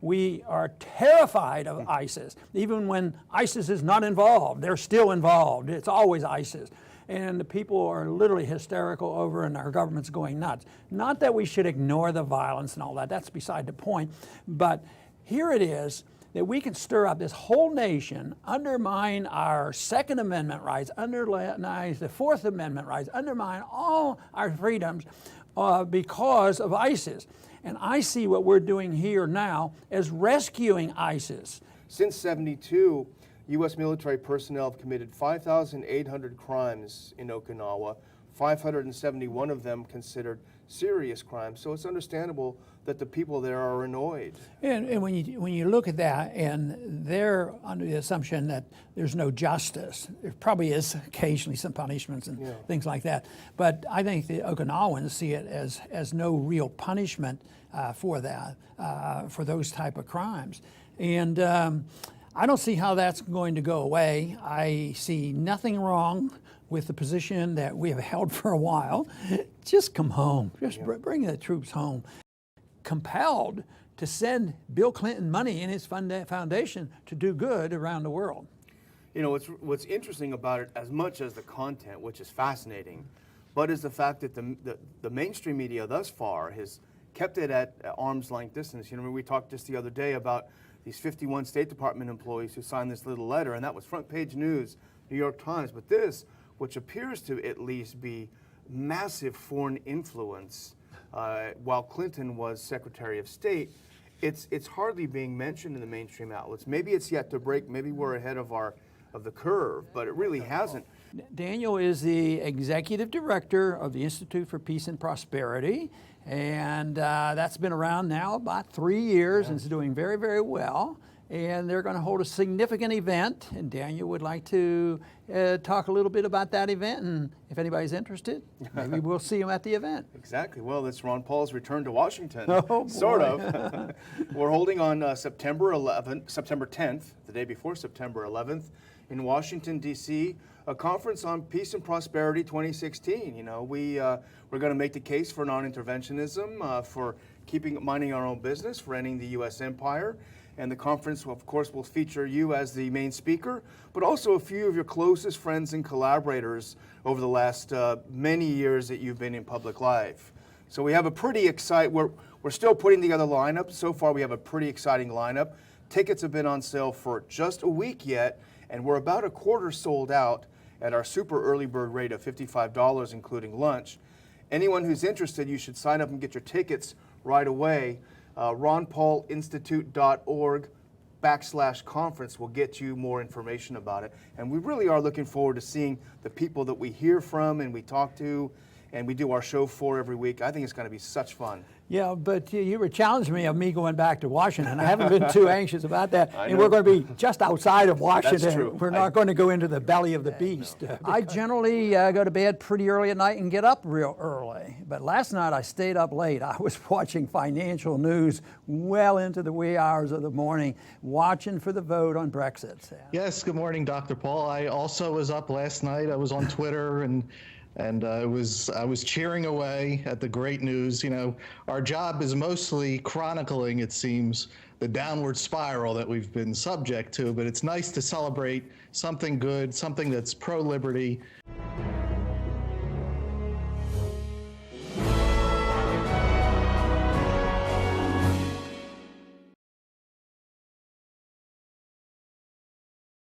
We are terrified of ISIS. Even when ISIS is not involved, they're still involved. It's always ISIS. And the people are literally hysterical over, and our government's going nuts. Not that we should ignore the violence and all that, that's beside the point. But here it is that we can stir up this whole nation, undermine our Second Amendment rights, undermine the Fourth Amendment rights, undermine all our freedoms because of ISIS. And I see what we're doing here now as rescuing ISIS. Since '72, U.S. military personnel have committed 5,800 crimes in Okinawa, 571 of them considered serious crimes. So it's understandable that the people there are annoyed. And when you look at that, and they're under the assumption that there's no justice, there probably is occasionally some punishments and things like that. But I think the Okinawans see it as no real punishment for that, for those type of crimes. And I don't see how that's going to go away. I see nothing wrong with the position that we have held for a while. Just come home. Just bring the troops home. Compelled to send Bill Clinton money in his foundation to do good around the world. You know, what's interesting about it, as much as the content, which is fascinating, but is the fact that the mainstream media thus far has kept it at arm's length distance. You know, we talked just the other day about these 51 State Department employees who signed this little letter, and that was front page news, New York Times. But this, which appears to at least be massive foreign influence, while Clinton was Secretary of State, it's hardly being mentioned in the mainstream outlets. Maybe it's yet to break. Maybe we're ahead of the curve, but it really hasn't. Daniel is the executive director of the Institute for Peace and Prosperity, and that's been around now about 3 years and is doing very, very well. And they're going to hold a significant event, and Daniel would like to talk a little bit about that event, and if anybody's interested, maybe we'll see him at the event. Exactly. Well, it's Ron Paul's return to Washington, oh, sort of. We're holding on September 10th, the day before September 11th, in Washington, D.C., a conference on peace and prosperity 2016. You know, we're going to make the case for non-interventionism, for minding our own business, for ending the U.S. empire. And the conference, of course, will feature you as the main speaker, but also a few of your closest friends and collaborators over the last many years that you've been in public life. So we have a pretty exciting, we're still putting together a lineup. So far, we have a pretty exciting lineup. Tickets have been on sale for just a week yet, and we're about a quarter sold out at our super early bird rate of $55, including lunch. Anyone who's interested, you should sign up and get your tickets right away. ronpaulinstitute.org/conference will get you more information about it. And we really are looking forward to seeing the people that we hear from and we talk to and we do our show for every week. I think it's going to be such fun. Yeah, but you were challenging me of me going back to Washington. I haven't been too anxious about that. And we're going to be just outside of Washington. That's true. We're not going to go into the belly of the beast. No. I generally go to bed pretty early at night and get up real early. But last night I stayed up late. I was watching financial news well into the wee hours of the morning, watching for the vote on Brexit. Yes, good morning, Dr. Paul. I also was up last night. I was on Twitter and I was cheering away at the great news. You know, our job is mostly chronicling, it seems, the downward spiral that we've been subject to, but it's nice to celebrate something good, something that's pro-liberty.